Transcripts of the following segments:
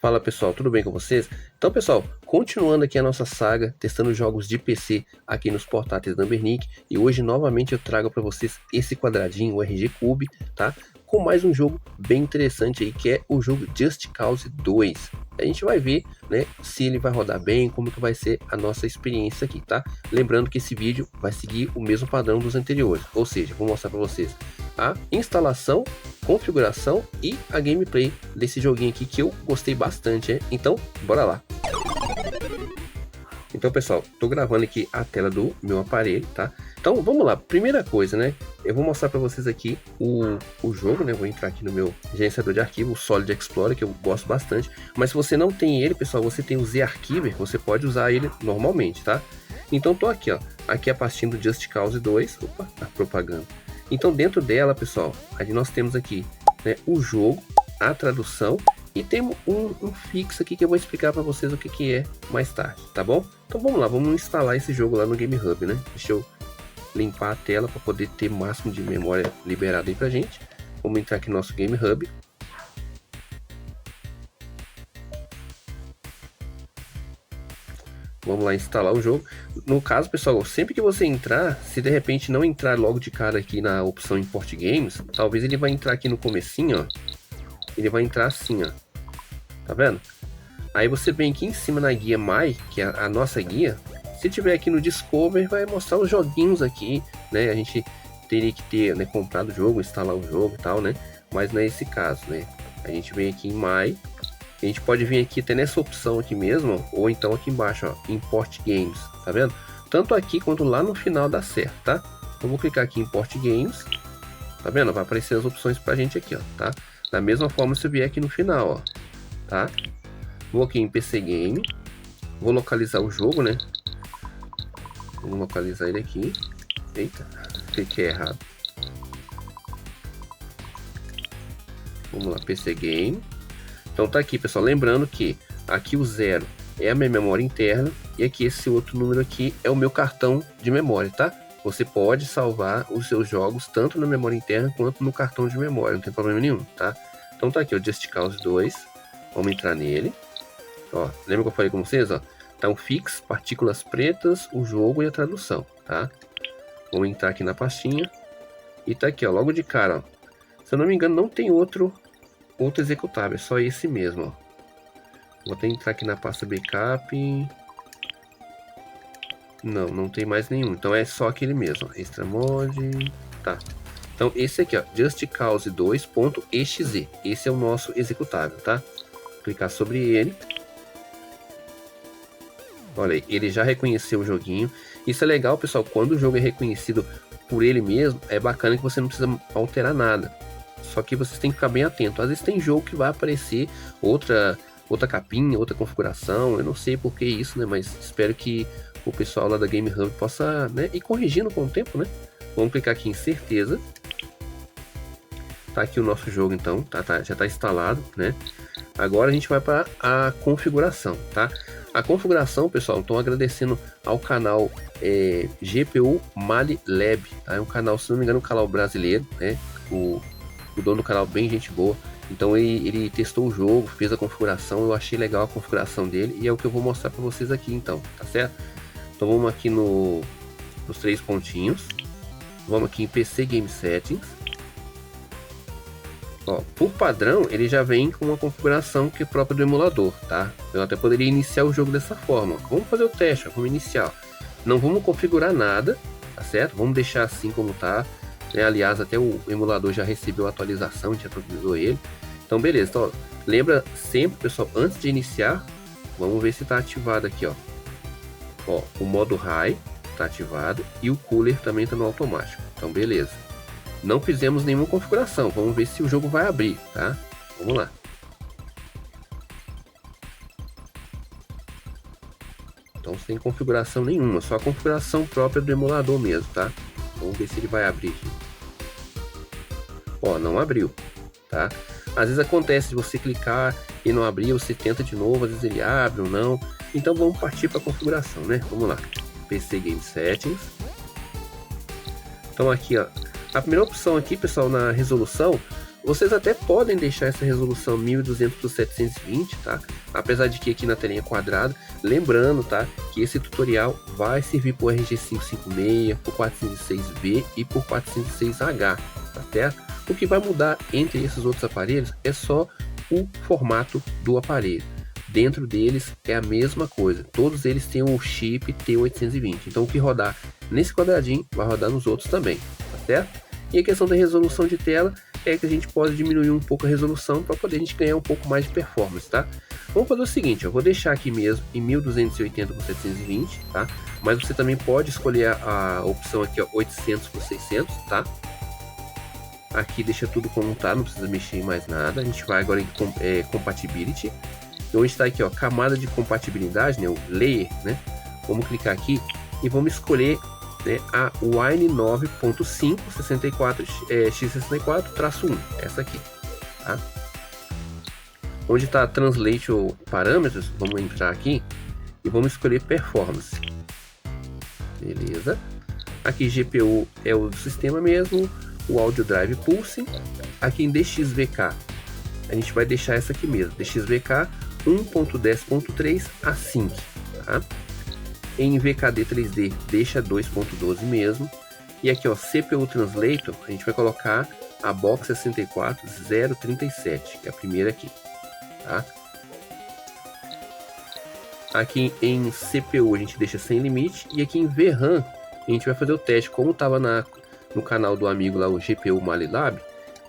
Fala pessoal, tudo bem com vocês? Então pessoal, continuando aqui a nossa saga, testando jogos de PC aqui nos portáteis da Ambernic, e hoje novamente eu trago para vocês esse quadradinho, o RG Cube, tá? Com mais um jogo bem interessante aí, que é o jogo Just Cause 2. A gente vai ver, né, se ele vai rodar bem, como que vai ser a nossa experiência aqui, tá? Lembrando que esse vídeo vai seguir o mesmo padrão dos anteriores, ou seja, vou mostrar para vocês a instalação, configuração e a gameplay desse joguinho aqui que eu gostei bastante, então bora lá. Então pessoal, tô gravando aqui a tela do meu aparelho, tá? Então vamos lá, primeira coisa, né? Eu vou mostrar para vocês aqui o jogo, né? Vou entrar aqui no meu gerenciador de arquivo, o Solid Explorer, que eu gosto bastante. Mas se você não tem ele, pessoal, você tem o Z-Archiver, você pode usar ele normalmente, tá? Então tô aqui, ó, aqui a pastinha do Just Cause 2, opa, a propaganda. Então dentro dela, pessoal, aí nós temos aqui, né, o jogo, a tradução e temos um fixo aqui que eu vou explicar para vocês o que é mais tarde, tá bom? Então vamos lá, vamos instalar esse jogo lá no Game Hub, né? Deixa eu limpar a tela para poder ter o máximo de memória liberada aí pra gente. Vamos entrar aqui no nosso Game Hub. Vamos lá instalar o jogo. No caso, pessoal, sempre que você entrar, se de repente não entrar logo de cara aqui na opção Import Games, talvez ele vai entrar aqui no comecinho, ó. Ele vai entrar assim, ó. Tá vendo? Aí você vem aqui em cima na guia My, que é a nossa guia. Se tiver aqui no Discover, vai mostrar os joguinhos aqui, né? A gente teria que ter, né, comprado o jogo, instalar o jogo e tal, né? Mas não é esse caso, né? A gente vem aqui em My. A gente pode vir aqui até nessa opção aqui mesmo, ou então aqui embaixo, ó, Import Games, tá vendo? Tanto aqui quanto lá no final dá certo, tá? Eu vou clicar aqui em Import Games, tá vendo? Vai aparecer as opções pra gente aqui, ó, tá? Da mesma forma se eu vier aqui no final, ó, tá? Vou aqui em PC Game, vou localizar o jogo, né? Vamos localizar ele aqui. Eita, cliquei errado. Vamos lá, PC Game. Então tá aqui, pessoal, lembrando que aqui o 0 é a minha memória interna e aqui esse outro número aqui é o meu cartão de memória, tá? Você pode salvar os seus jogos tanto na memória interna quanto no cartão de memória, não tem problema nenhum, tá? Então tá aqui o Just Cause 2, vamos entrar nele. Ó, lembra que eu falei com vocês, ó? Tá um fix, partículas pretas, o jogo e a tradução, tá? Vamos entrar aqui na pastinha e tá aqui, ó, logo de cara, ó. Se eu não me engano, não tem outro executável, é só esse mesmo, ó. Vou até entrar aqui na pasta backup. Não tem mais nenhum, então é só aquele mesmo, ó. Extra mod, tá. Então esse aqui, ó, Just Cause 2.exe, esse é o nosso executável, tá? Clicar sobre ele. Olha aí, ele já reconheceu o joguinho. Isso é legal, pessoal, quando o jogo é reconhecido por ele mesmo, é bacana que você não precisa alterar nada. Só que vocês têm que ficar bem atento. Às vezes tem jogo que vai aparecer outra capinha, outra configuração. Eu não sei por que isso, né? Mas espero que o pessoal lá da Game Hub possa, né, ir corrigindo com o tempo, né? Vamos clicar aqui em certeza. Tá aqui o nosso jogo, então. Já tá instalado, né? Agora a gente vai para a configuração, tá? A configuração, pessoal, estou agradecendo ao canal GPU Mali Lab, tá? É um canal, se não me engano, um canal brasileiro, né? O dono do canal, bem gente boa. Então ele testou o jogo, fez a configuração, eu achei legal a configuração dele e é o que eu vou mostrar para vocês aqui, então, tá certo? Então vamos aqui nos 3 pontinhos, vamos aqui em PC Game Settings. Ó, por padrão, ele já vem com uma configuração que é própria do emulador, tá? Eu até poderia iniciar o jogo dessa forma. Vamos fazer o teste, ó, vamos iniciar. Não vamos configurar nada, tá certo? Vamos deixar assim como tá. Né? Aliás, até o emulador já recebeu a atualização, a gente atualizou ele. Então, beleza. Então, ó, lembra sempre, pessoal, antes de iniciar, vamos ver se tá ativado aqui, ó. Ó, o modo High tá ativado e o Cooler também tá no automático. Então, beleza. Não fizemos nenhuma configuração. Vamos ver se o jogo vai abrir, tá? Vamos lá. Então sem configuração nenhuma, só a configuração própria do emulador mesmo, tá? Vamos ver se ele vai abrir aqui. Ó, não abriu, tá? Às vezes acontece de você clicar e não abrir, você tenta de novo, às vezes ele abre ou não. Então vamos partir para a configuração, né? Vamos lá. PC Game Settings. Então aqui, ó. A primeira opção aqui, pessoal, na resolução, Vocês até podem deixar essa resolução 1200 por 720, tá? Apesar de que aqui na telinha quadrada, lembrando, tá? Que esse tutorial vai servir por RG 556, por 406V e por 406H, tá certo? O que vai mudar entre esses outros aparelhos é só o formato do aparelho. Dentro deles é a mesma coisa, todos eles têm o chip T820, então o que rodar nesse quadradinho vai rodar nos outros também, tá certo? E a questão da resolução de tela é que a gente pode diminuir um pouco a resolução para poder a gente ganhar um pouco mais de performance, tá? Vamos fazer o seguinte, eu vou deixar aqui mesmo em 1280 por 720, tá? Mas você também pode escolher a opção aqui, ó, 800 por 600, tá? Aqui deixa tudo como tá, não precisa mexer em mais nada. A gente vai agora em Compatibility. Onde está aqui, ó, camada de compatibilidade, né, o layer, né? Vamos clicar aqui e vamos escolher, né, a Wine 9.5 64 x64-1, essa aqui, tá? Onde está Translation Parameters, vamos entrar aqui e vamos escolher Performance. Beleza. Aqui GPU é o sistema mesmo, o Audio Drive Pulse. Aqui em DXVK a gente vai deixar essa aqui mesmo, DXVK 1.10.3 Async, tá? Em VKD 3D deixa 2.12 mesmo. E aqui, ó, CPU Translator, a gente vai colocar a Box 64037, que é a primeira aqui, tá? Aqui em CPU a gente deixa sem limite, e aqui em VRAM a gente vai fazer o teste, como estava no canal do amigo lá, o GPU Malilab,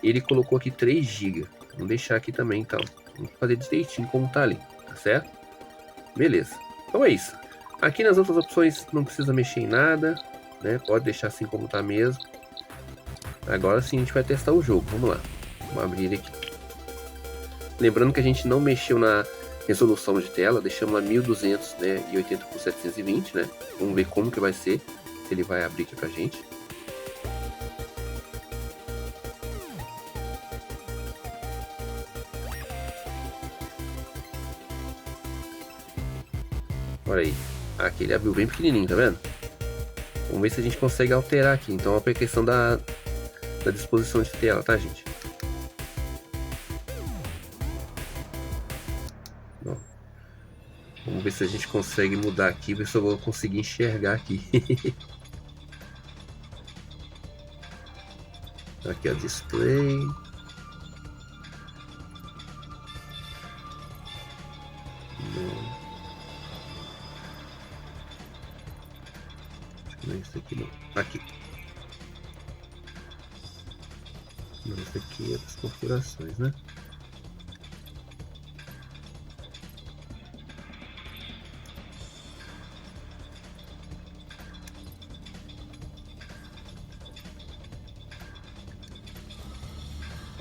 ele colocou aqui 3 GB. Vamos deixar aqui também, então. Vamos fazer direitinho como tá ali, tá certo? Beleza. Então é isso. Aqui nas outras opções não precisa mexer em nada, né? Pode deixar assim como tá mesmo. Agora sim a gente vai testar o jogo. Vamos lá. Vamos abrir ele aqui. Lembrando que a gente não mexeu na resolução de tela, deixamos lá 1200, né, e 80 por 720, né? Vamos ver como que vai ser, se ele vai abrir aqui pra gente. Olha aí, aqui ele abriu bem pequenininho, tá vendo? Vamos ver se a gente consegue alterar aqui. Então é a questão da disposição de tela, tá, gente? Bom, vamos ver se a gente consegue mudar aqui, ver se eu vou conseguir enxergar aqui. Aqui é o display. Não é isso aqui não. Aqui. Não, isso aqui é das configurações, né?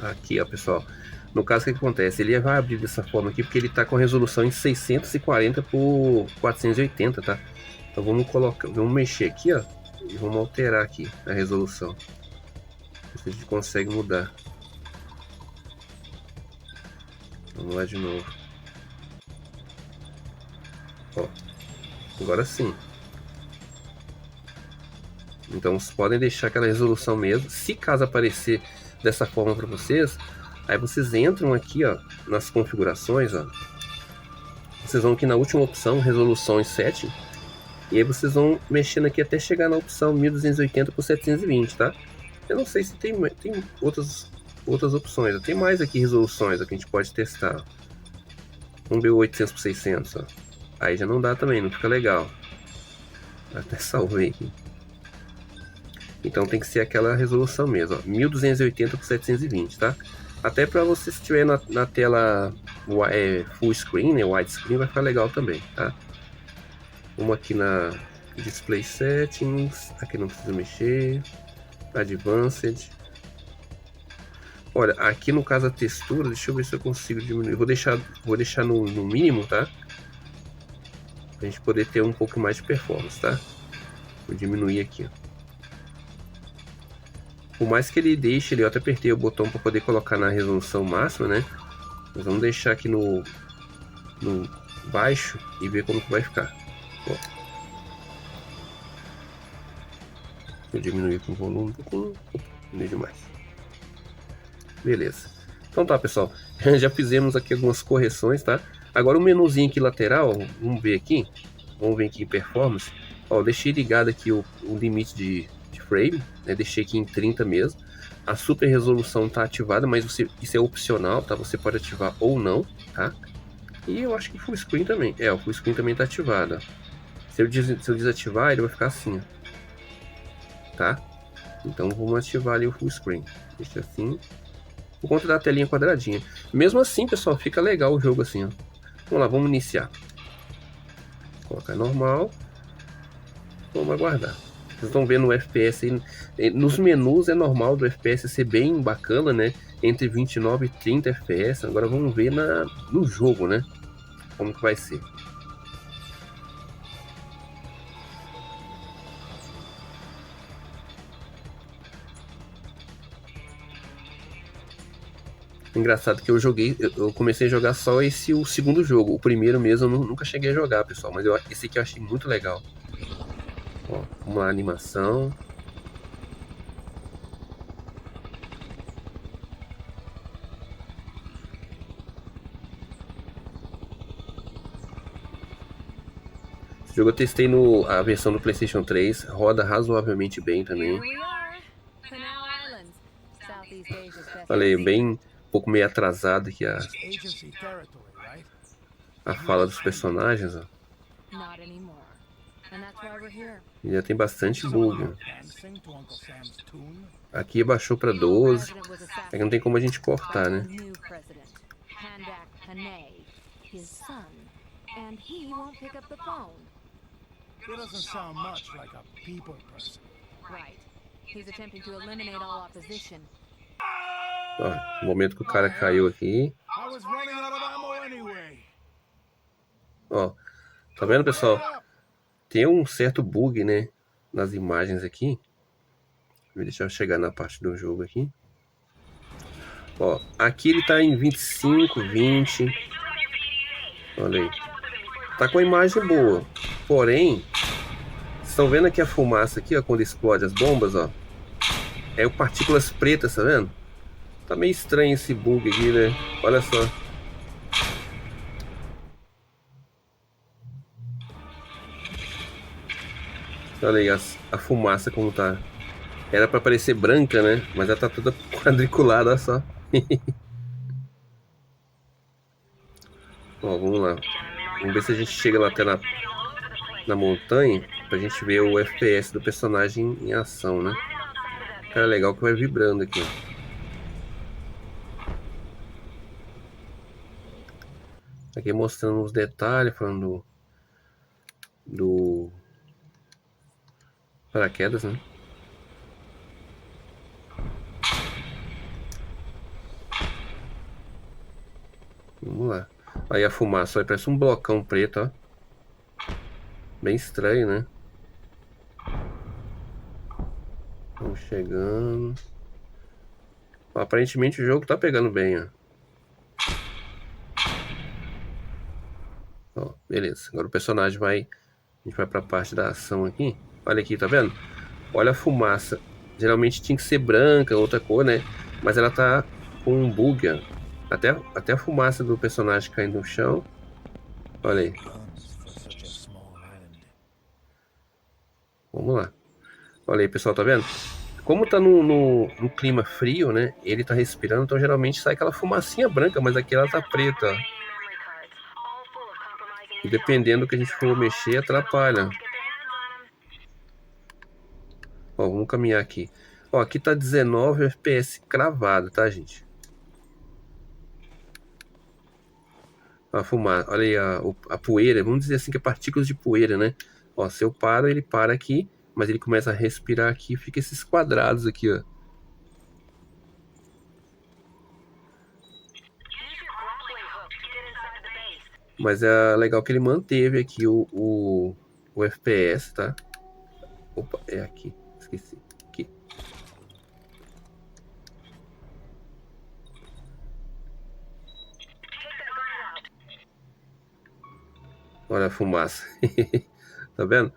Aqui, ó, pessoal. No caso, o que acontece? Ele vai abrir dessa forma aqui porque ele tá com resolução em 640 por 480, tá? Então vamos colocar, vamos mexer aqui, ó, e vamos alterar aqui a resolução. Se a gente consegue mudar. Vamos lá de novo. Ó, agora sim. Então vocês podem deixar aquela resolução mesmo. Se caso aparecer dessa forma para vocês, aí vocês entram aqui, ó, nas configurações, ó. Vocês vão aqui na última opção, resolução e setting. E aí vocês vão mexendo aqui até chegar na opção 1280 por 720, tá? Eu não sei se tem outras opções. Tem mais aqui resoluções ó, que a gente pode testar. Vamos ver o 800 por 600, ó. Aí já não dá também, não fica legal. Até salvei aqui. Então tem que ser aquela resolução mesmo, ó, 1280 por 720, tá? Até para você, se estiver na tela full screen, né, widescreen, vai ficar legal também, tá? Vamos aqui na Display Settings, aqui não precisa mexer, Advanced. Olha, aqui no caso a textura, deixa eu ver se eu consigo diminuir. Vou deixar no mínimo, tá? Pra gente poder ter um pouco mais de performance, tá? Vou diminuir aqui, ó. Por mais que ele deixe, eu até apertei o botão para poder colocar na resolução máxima, né? Mas vamos deixar aqui no baixo e ver como que vai ficar. Ó. Vou diminuir com o volume um pouquinho, não demais. Beleza. Então tá, pessoal. Já fizemos aqui algumas correções, tá? Agora o menuzinho aqui lateral, vamos ver aqui. Vamos ver aqui em performance. Ó, eu deixei ligado aqui o limite de frame, né? Deixei aqui em 30 mesmo. A super resolução tá ativada, mas isso é opcional, tá? Você pode ativar ou não, tá? E eu acho que full screen também. É, o full screen também tá ativado, ó. Se eu desativar, ele vai ficar assim, ó, tá? Então vamos ativar ali o full screen. Deixa assim. Por conta da telinha quadradinha. Mesmo assim, pessoal, fica legal o jogo assim, ó. Vamos lá, vamos iniciar. Colocar normal. Vamos aguardar. Vocês estão vendo o FPS aí. Nos menus é normal do FPS ser bem bacana, né? Entre 29 e 30 FPS. Agora vamos ver no jogo, né? Como que vai ser. Engraçado que eu comecei a jogar só o segundo jogo. O primeiro mesmo eu nunca cheguei a jogar, pessoal. Mas esse aqui eu achei muito legal. Ó, vamos lá, animação. Esse jogo eu testei a versão do PlayStation 3, roda razoavelmente bem também. Falei, bem um pouco meio atrasado aqui a fala dos personagens, ó. E já tem bastante bug. Aqui baixou para 12. Aqui não tem como a gente cortar, né? He doesn't sound much like a people person. Right. He's attempting to eliminate all opposition. Ó, no momento que o cara caiu aqui. I was running out of ammo anyway. Ó, tá vendo, pessoal? Tem um certo bug, né? Nas imagens aqui. Deixa eu chegar na parte do jogo aqui. Ó, aqui ele tá em 25, 20. Olha aí. Tá com a imagem boa. Porém, estão vendo aqui a fumaça aqui, ó, quando explode as bombas, ó. É o partículas pretas, tá vendo? Tá meio estranho esse bug aqui, né? Olha só. Olha aí a fumaça como tá. Era pra parecer branca, né? Mas ela tá toda quadriculada, olha só. Ó, vamos lá. Vamos ver se a gente chega lá até na montanha pra gente ver o FPS do personagem em ação, né? Cara, legal que vai vibrando aqui, ó. Aqui mostrando os detalhes, falando do paraquedas, né? Vamos lá. Aí a fumaça, aí parece um blocão preto, ó. Bem estranho, né? Vamos chegando. Aparentemente o jogo tá pegando bem, ó. Ó, beleza. Agora o personagem vai... A gente vai pra parte da ação aqui. Olha aqui, tá vendo? Olha a fumaça. Geralmente tinha que ser branca, outra cor, né? Mas ela tá com um bug, ó. Até a fumaça do personagem caindo no chão. Olha aí. Vamos lá. Olha aí, pessoal, tá vendo? Como tá no clima frio, né? Ele tá respirando, então geralmente sai aquela fumacinha branca, mas aqui ela tá preta, ó. E dependendo do que a gente for mexer, atrapalha. Ó, vamos caminhar aqui. Ó, aqui tá 19 FPS cravado, tá, gente? A fumar, olha aí a poeira, vamos dizer assim que é partículas de poeira, né? Ó, se eu paro, ele para aqui, mas ele começa a respirar aqui, fica esses quadrados aqui, ó. Mas é legal que ele manteve aqui o FPS, tá? Opa, é aqui, esqueci. Aqui. Olha a fumaça. Tá vendo?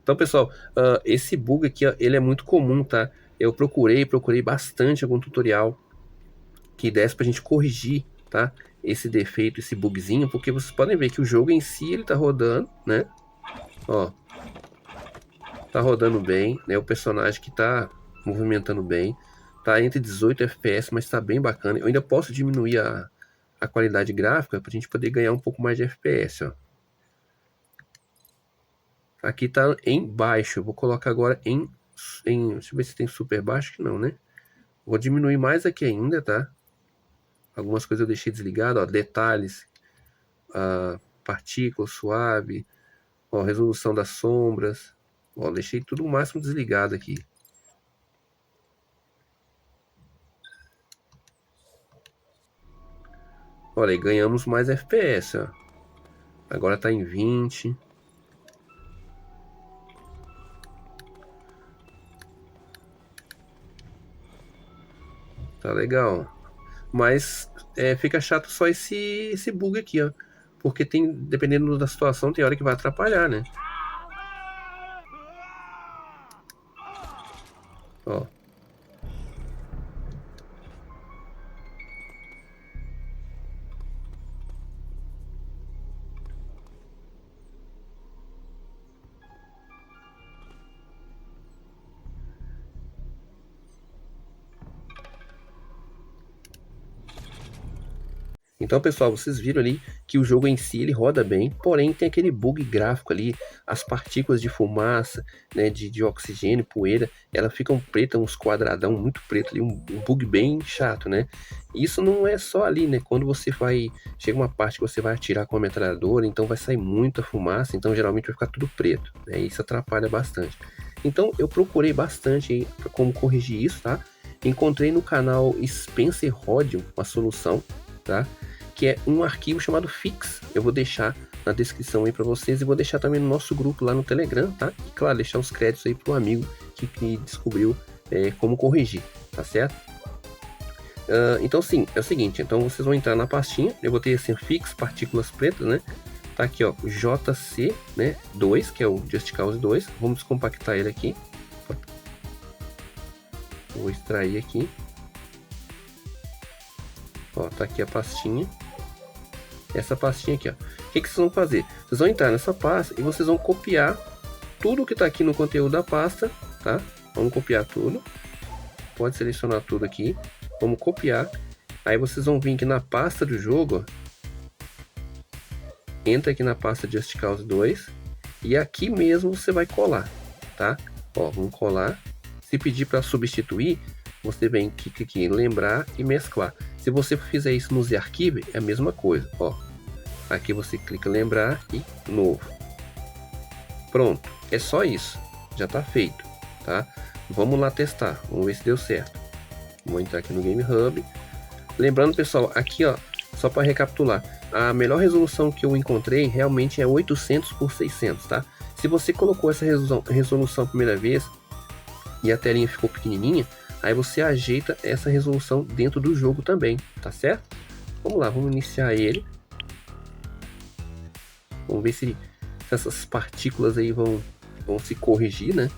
Então, pessoal, esse bug aqui, ó, ele é muito comum, tá? Eu procurei bastante algum tutorial que desse pra gente corrigir, tá? Esse defeito, esse bugzinho, porque vocês podem ver que o jogo em si, ele tá rodando, né? Ó, tá rodando bem, né? O personagem que tá movimentando bem, tá entre 18 FPS, mas tá bem bacana. Eu ainda posso diminuir a qualidade gráfica pra gente poder ganhar um pouco mais de FPS, ó. Aqui tá em baixo, eu vou colocar agora deixa eu ver se tem super baixo, que não, né? Vou diminuir mais aqui ainda, tá? Algumas coisas eu deixei desligado, ó, detalhes, partícula suave, ó, resolução das sombras, ó, deixei tudo o máximo desligado aqui. Olha, e ganhamos mais FPS, ó. Agora tá em 20. Tá legal. Mas fica chato só esse bug aqui, ó. Porque tem, dependendo da situação, tem hora que vai atrapalhar, né? Ó. Então, pessoal, vocês viram ali que o jogo em si ele roda bem, porém tem aquele bug gráfico ali, as partículas de fumaça, né, de oxigênio, poeira, elas ficam pretas, uns quadradão muito preto ali, um bug bem chato, né? Isso não é só ali, né? Quando você chega uma parte que você vai atirar com a metralhadora, então vai sair muita fumaça, então geralmente vai ficar tudo preto, né? Isso atrapalha bastante. Então eu procurei bastante como corrigir isso, tá? Encontrei no canal Spencer Rodion uma solução, tá? Que é um arquivo chamado Fix. Eu vou deixar na descrição aí para vocês e vou deixar também no nosso grupo lá no Telegram, tá? E claro, deixar os créditos aí pro amigo que descobriu como corrigir, tá certo? Então sim, é o seguinte, então vocês vão entrar na pastinha, eu vou ter assim, Fix, partículas pretas, né? Tá aqui, ó, JC, né, 2, que é o Just Cause 2, vamos descompactar ele aqui. Vou extrair aqui. Ó, tá aqui a pastinha. Essa pastinha aqui, ó. O que vocês vão fazer? Vocês vão entrar nessa pasta e vocês vão copiar tudo que tá aqui no conteúdo da pasta, tá? Vamos copiar tudo. Pode selecionar tudo aqui. Vamos copiar. Aí vocês vão vir aqui na pasta do jogo, ó. Entra aqui na pasta Just Cause 2 e aqui mesmo você vai colar, tá? Ó, vamos colar. Se pedir para substituir, você vem aqui em lembrar e mesclar. Se você fizer isso no Z-Archive, é a mesma coisa, ó. Aqui você clica em lembrar e novo. Pronto, é só isso. Já está feito, tá? Vamos lá testar, vamos ver se deu certo. Vou entrar aqui no Game Hub. Lembrando, pessoal, aqui, ó, só para recapitular, a melhor resolução que eu encontrei realmente é 800 por 600, tá? Se você colocou essa resolução a primeira vez e a telinha ficou pequenininha, aí você ajeita essa resolução dentro do jogo também, tá certo? Vamos lá, vamos iniciar ele. Vamos ver se essas partículas aí vão se corrigir, né?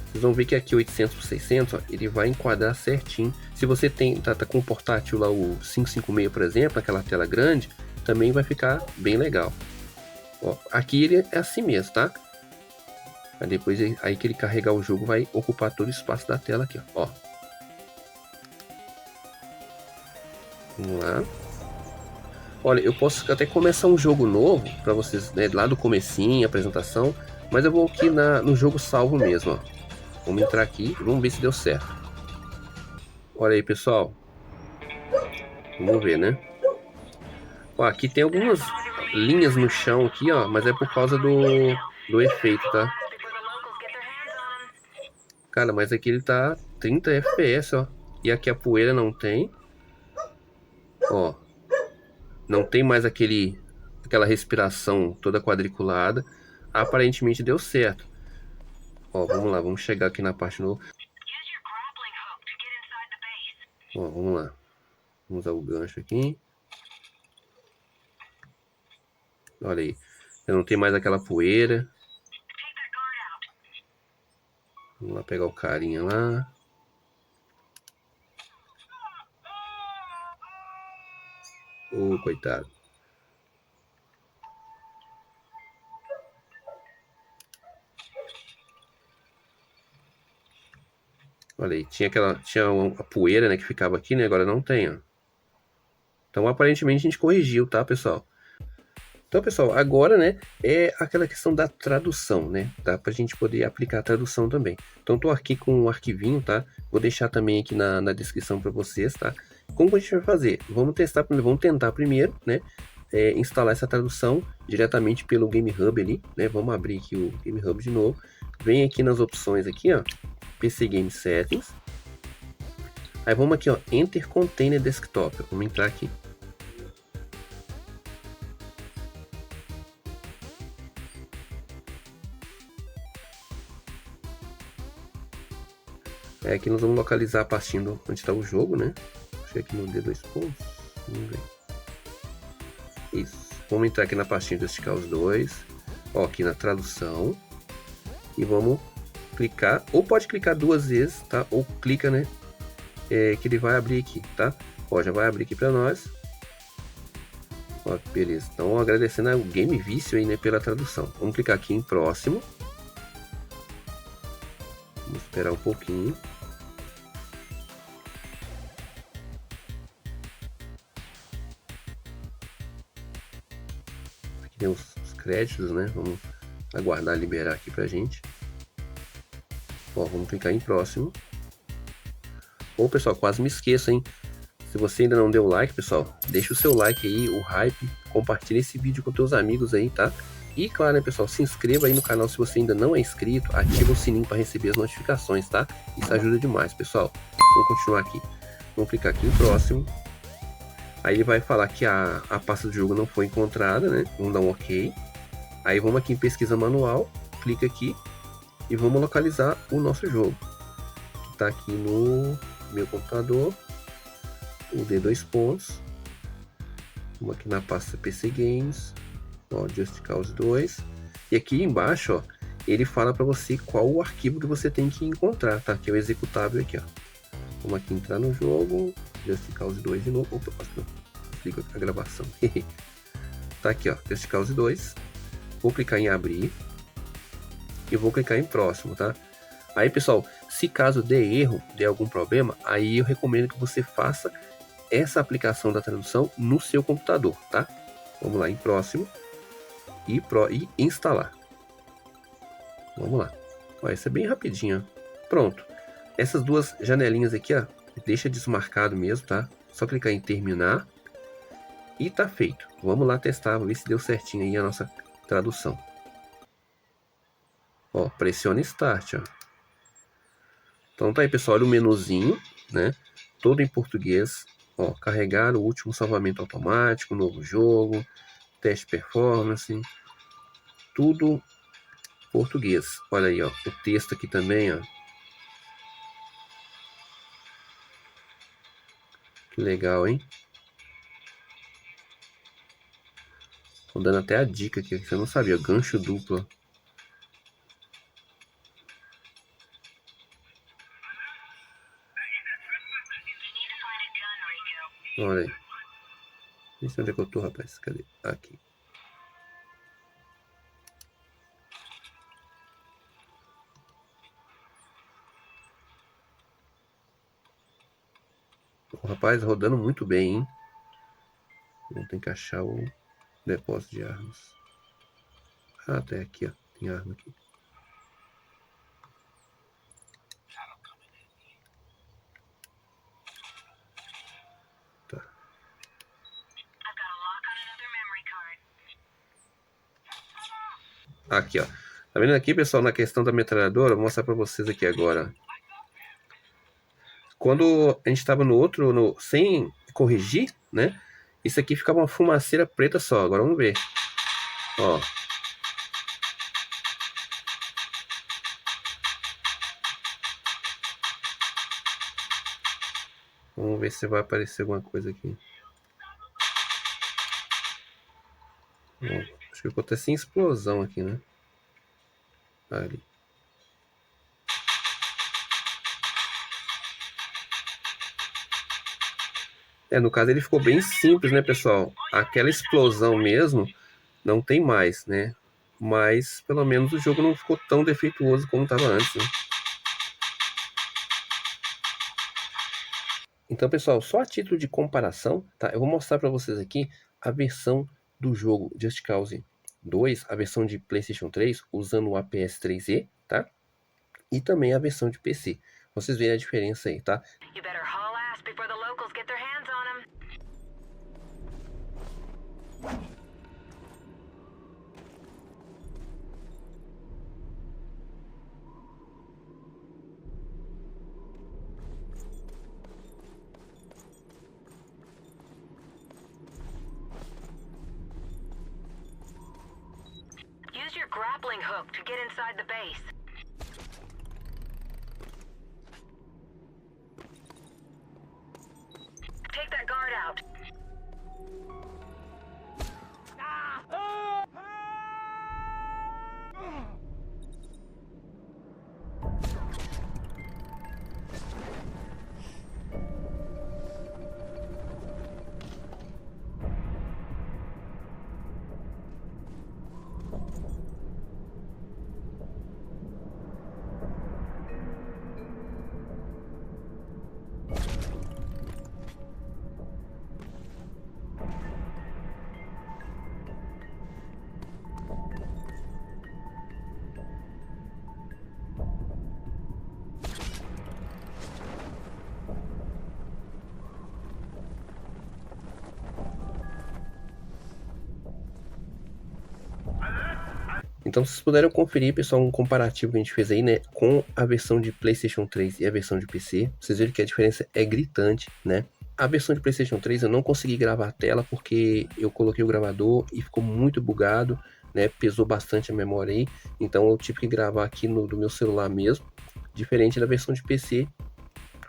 Vocês vão ver que aqui 800 por 600, ó, ele vai enquadrar certinho. Se você tá com o portátil lá, o 556, por exemplo, aquela tela grande, também vai ficar bem legal. Ó, aqui ele é assim mesmo, tá? Aí depois, aí que ele carregar o jogo, vai ocupar todo o espaço da tela aqui, ó. Vamos lá. Olha, eu posso até começar um jogo novo para vocês, né, lá do comecinho, apresentação, mas eu vou aqui no jogo salvo mesmo, ó. Vamos entrar aqui e vamos ver se deu certo. Olha aí, pessoal. Vamos ver, né? Ó, aqui tem algumas linhas no chão aqui, ó, mas é por causa do efeito, tá? Cara, mas aqui ele tá 30 FPS, ó. E aqui a poeira não tem. Ó. Não tem mais aquela respiração toda quadriculada. Aparentemente deu certo. Ó, vamos lá, vamos chegar aqui na parte novo. Ó, vamos lá. Vamos usar o gancho aqui. Olha aí. Já não tem mais aquela poeira. Vamos lá pegar o carinha lá. Ô, coitado. Olha aí, tinha a poeira, né, que ficava aqui, né? Agora não tem, ó. Então, aparentemente, a gente corrigiu, tá, pessoal? Então, pessoal, agora, né, é aquela questão da tradução, né? Tá? Pra gente poder aplicar a tradução também. Então, tô aqui com um arquivinho, tá? Vou deixar também aqui na descrição para vocês, tá? Como a gente vai fazer? Vamos tentar primeiro, né? Instalar essa tradução diretamente pelo Game Hub ali, né? Vamos abrir aqui o Game Hub de novo. Vem aqui nas opções aqui, ó. PC Game Settings. Aí vamos aqui, ó, Enter Container Desktop. Vamos entrar aqui. Aqui nós vamos localizar a pastinha onde está o jogo, né? Achei aqui no D2 pontos. Vamos ver. Isso. Vamos entrar aqui na pastinha do esticar os dois. Ó, aqui na tradução. E vamos clicar. Ou pode clicar duas vezes, tá? Ou clica, né? Que ele vai abrir aqui, tá? Ó, já vai abrir aqui para nós. Ó, beleza. Então, agradecendo ao Game Vício aí, né? Pela tradução. Vamos clicar aqui em próximo. Vamos esperar um pouquinho. Aqui tem os créditos, né? Vamos aguardar liberar aqui pra gente. Ó, vamos clicar em próximo. Ô, pessoal, quase me esqueço, hein? Se você ainda não deu like, pessoal, deixa o seu like aí, o hype, compartilha esse vídeo com teus amigos aí, tá? E claro, né, pessoal, se inscreva aí no canal se você ainda não é inscrito, ativa o sininho para receber as notificações, tá? Isso ajuda demais, pessoal. Vamos continuar aqui. Vamos clicar aqui em próximo. Aí ele vai falar que a pasta do jogo não foi encontrada, né? Vamos dar um OK. Aí vamos aqui em pesquisa manual, clica aqui e vamos localizar o nosso jogo. Que tá aqui no meu computador, o D2 pontos. Vamos aqui na pasta PC Games, ó, Just Cause 2. E aqui embaixo, ó, ele fala para você qual o arquivo que você tem que encontrar, tá? Que é o executável aqui, ó. Vamos aqui entrar no jogo, Just Cause 2 de novo. Opa, explico a gravação. Tá aqui, ó, Just Cause 2. Vou clicar em abrir e vou clicar em próximo, tá? Aí, pessoal, se caso dê erro, dê algum problema, aí eu recomendo que você faça essa aplicação da tradução no seu computador, tá? Vamos lá em próximo e instalar. Vamos lá. Ó, isso é bem rapidinho, ó. Pronto. Essas duas janelinhas aqui, ó, deixa desmarcado mesmo, tá? Só clicar em terminar e tá feito. Vamos lá testar, ver se deu certinho aí a nossa tradução. Ó, pressione Start, ó. Então tá aí, pessoal, olha o menuzinho, né? Todo em português. Ó, carregar o último salvamento automático, novo jogo, teste performance, tudo português. Olha aí, ó, o texto aqui também, ó. Que legal, hein? Tô dando até a dica aqui, que você não sabia, gancho duplo. Olha aí. Não sei onde é que eu tô, rapaz. Cadê? Aqui. O rapaz rodando muito bem, hein? Vamos ter que achar o depósito de armas. Ah, até aqui, ó. Tem arma aqui. Tá. Aqui, ó. Tá vendo aqui, pessoal, na questão da metralhadora? Vou mostrar pra vocês aqui agora. Quando a gente tava no outro, sem corrigir, né? Isso aqui ficava uma fumaceira preta só. Agora vamos ver. Ó. Vamos ver se vai aparecer alguma coisa aqui. Ó, acho que acontece em explosão aqui, né? Ali. No caso ele ficou bem simples, né, pessoal? Aquela explosão mesmo não tem mais, né? Mas pelo menos o jogo não ficou tão defeituoso como estava antes, né? Então, pessoal, só a título de comparação, tá? Eu vou mostrar para vocês aqui a versão do jogo Just Cause 2, a versão de PlayStation 3, usando o APS 3E, tá? E também a versão de PC. Vocês verem a diferença aí, tá? You better haul ass before the locals get their hands on 'em. Use your grappling hook to get inside the base. Take that guard out. Então vocês puderam conferir, pessoal, um comparativo que a gente fez aí, né, com a versão de PlayStation 3 e a versão de PC. Vocês viram que a diferença é gritante, né? A versão de PlayStation 3 eu não consegui gravar a tela porque eu coloquei o gravador e ficou muito bugado, né? Pesou bastante a memória aí, então eu tive que gravar aqui do meu celular mesmo, diferente da versão de PC,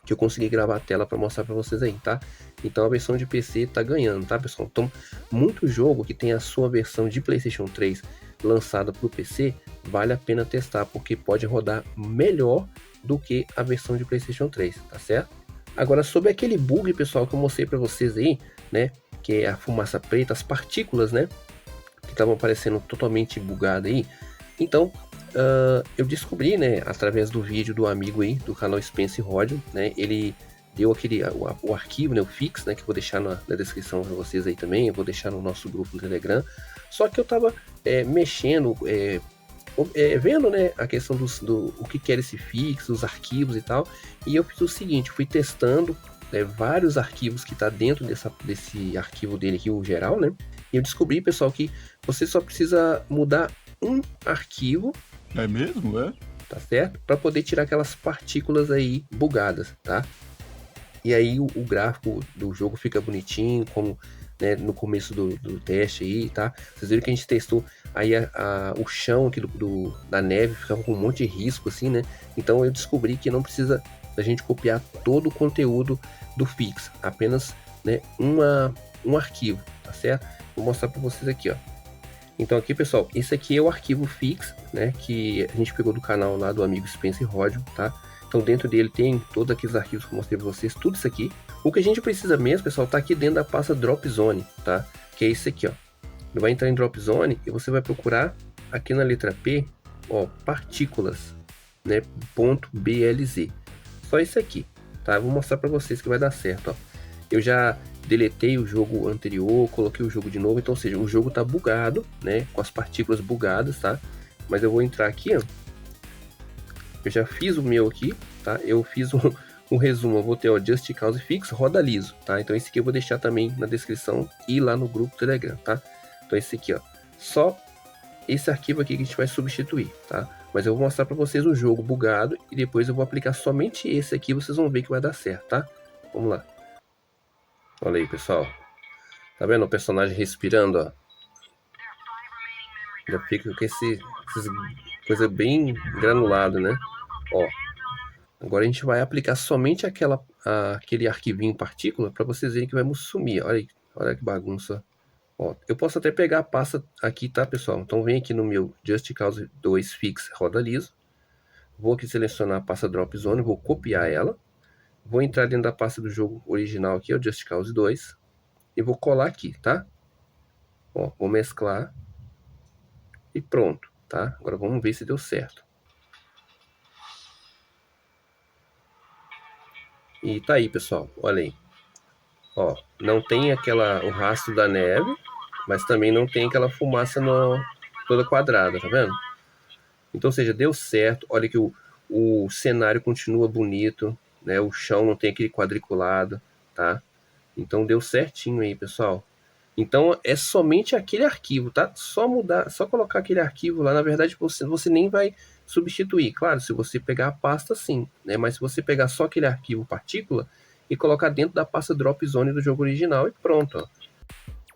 que eu consegui gravar a tela para mostrar para vocês aí, tá? Então a versão de PC tá ganhando, tá, pessoal? Então, muito jogo que tem a sua versão de PlayStation 3 lançada para o PC, vale a pena testar, porque pode rodar melhor do que a versão de PlayStation 3, tá certo? Agora, sobre aquele bug, pessoal, que eu mostrei para vocês aí, né, que é a fumaça preta, as partículas, né, que estavam aparecendo totalmente bugada aí. Então, eu descobri, né, através do vídeo do amigo aí, do canal Spence Rodion, né, ele deu o arquivo, né, o fix, né, que eu vou deixar na descrição para vocês aí também, eu vou deixar no nosso grupo no Telegram. Só que eu tava mexendo, vendo, né, a questão o que era esse fix, os arquivos e tal, e eu fiz o seguinte, fui testando vários arquivos que tá dentro desse arquivo dele aqui, o geral, né, e eu descobri, pessoal, que você só precisa mudar um arquivo. É mesmo, é? Tá certo? Para poder tirar aquelas partículas aí bugadas, tá? E aí o gráfico do jogo fica bonitinho, como, né, no começo do teste aí, tá? Vocês viram que a gente testou aí o chão aqui da neve, ficava com um monte de risco assim, né? Então eu descobri que não precisa da gente copiar todo o conteúdo do fix, apenas, né, um arquivo, tá certo? Vou mostrar para vocês aqui, ó. Então aqui, pessoal, esse aqui é o arquivo fix, né, que a gente pegou do canal lá do amigo Spence Rodion, tá? Então dentro dele tem todos aqueles arquivos que eu mostrei para vocês, tudo isso aqui. O que a gente precisa mesmo, pessoal, tá aqui dentro da pasta Drop Zone, tá? Que é esse aqui, ó. Ele vai entrar em Drop Zone e você vai procurar aqui na letra P, ó, partículas, né, .blz. Só esse aqui, tá? Eu vou mostrar para vocês que vai dar certo, ó. Eu já deletei o jogo anterior, coloquei o jogo de novo, então, ou seja, o jogo tá bugado, né, com as partículas bugadas, tá? Mas eu vou entrar aqui, ó. Eu já fiz o meu aqui, tá? Eu fiz um resumo, eu vou ter, ó, Just Cause Fix, roda liso, tá? Então esse aqui eu vou deixar também na descrição e lá no grupo Telegram, tá? Então esse aqui, ó, só esse arquivo aqui que a gente vai substituir, tá? Mas eu vou mostrar para vocês o jogo bugado e depois eu vou aplicar somente esse aqui, vocês vão ver que vai dar certo, tá? Vamos lá. Olha aí, pessoal. Tá vendo o personagem respirando, ó? Já fica com essas coisa bem granulado, né? Ó. Agora a gente vai aplicar somente aquele arquivinho partícula para vocês verem que vai sumir. Olha aí, olha que bagunça. Ó, eu posso até pegar a pasta aqui, tá, pessoal? Então vem aqui no meu Just Cause 2 Fix roda liso. Vou aqui selecionar a pasta Drop Zone, vou copiar ela. Vou entrar dentro da pasta do jogo original aqui, o Just Cause 2. E vou colar aqui, tá? Ó, vou mesclar. E pronto, tá? Agora vamos ver se deu certo. E tá aí, pessoal. Olha aí. Ó, não tem o rastro da neve, mas também não tem aquela fumaça toda quadrada, tá vendo? Então, ou seja, deu certo. Olha que o cenário continua bonito, né? O chão não tem aquele quadriculado, tá? Então deu certinho aí, pessoal. Então é somente aquele arquivo, tá? Só mudar, só colocar aquele arquivo lá. Na verdade, você nem vai substituir. Claro, se você pegar a pasta, sim, né? Mas se você pegar só aquele arquivo partícula e colocar dentro da pasta Drop Zone do jogo original e pronto, ó.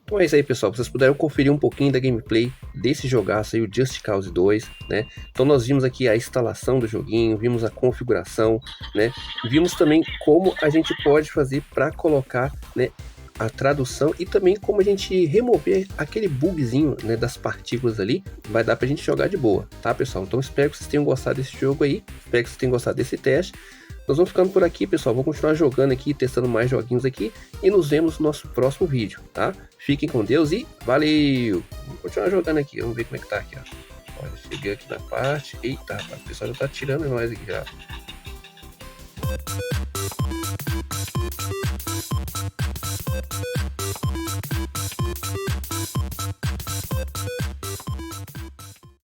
Então é isso aí, pessoal. Vocês puderam conferir um pouquinho da gameplay desse jogaço aí, o Just Cause 2, né? Então nós vimos aqui a instalação do joguinho, vimos a configuração, né? Vimos também como a gente pode fazer para colocar, né, a tradução e também como a gente remover aquele bugzinho, né, das partículas ali. Vai dar pra gente jogar de boa, tá, pessoal? Então espero que vocês tenham gostado desse jogo aí, espero que vocês tenham gostado desse teste. Nós vamos ficando por aqui, pessoal. Vou continuar jogando aqui, testando mais joguinhos aqui e nos vemos no nosso próximo vídeo, tá? Fiquem com Deus e valeu! Vou continuar jogando aqui, vamos ver como é que tá aqui, ó. Olha, cheguei aqui na parte. Eita, rapaz, o pessoal já tá tirando nós aqui já.